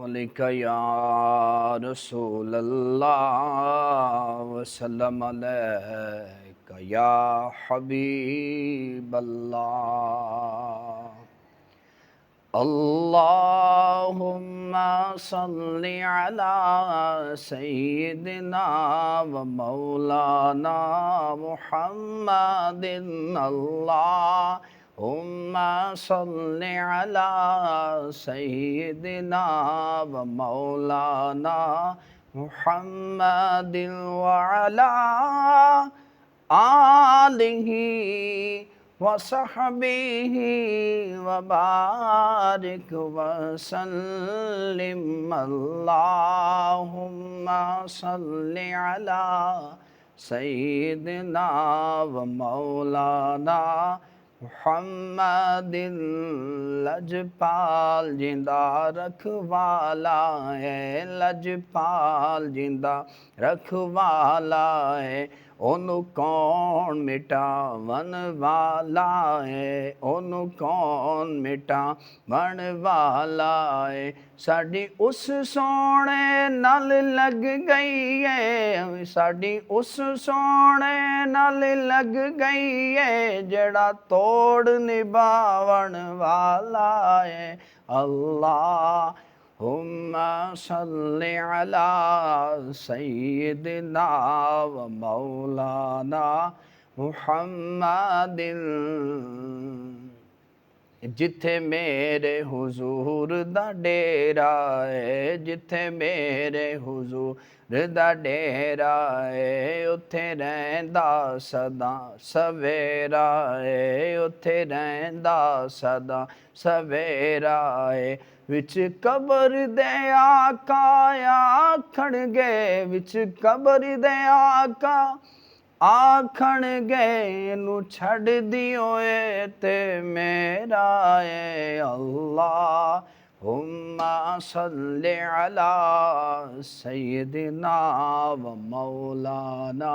अलैका या रसूल अल्लाह वसल्लम अलैका या हबीब अल्लाह। अल्लाहुम्मा सल्लि अला सय्यिदिना व मौलाना मुहम्मदिन अल्लाहुम्मा सल्लि अला सय्यिदिना व मौलाना मुहम्मदिन व अला आलिहि वसहबिहि वबारिक वसल्लिम। अल्लाहुम्मा सल्लि अला सय्यिदिना व मौलाना मुहम्मदिन। लजपाल जिंदा रखवाला है, लजपाल जिंदा रखवाला है, ओनू कौन मिटावन वाला है, ओनू कौन मिटावन वाला है। साडी उस सोने नाल लग गई है, साडी उस सोने नाल लग गई है, जड़ा तोड़ निभावन वाला है। अल्लाहुम्मा सल्लि अला सय्यिदिना व मौलाना मुहम्मदिन। जिथे मेरे हुजूर दा डेरा है, जिथे मेरे हुजूर दा डेरा है, उथे रहिंदा सदा सवेरा है, उथे रहिंदा सदा सवेरा है। विच कबर दे आका आखणगे, विच कबर दे आका आखणगे, नू छड़ दियो ते मेरा है। अल्लाहुम्मा सल्लि अला सय्यिदिना व मौलाना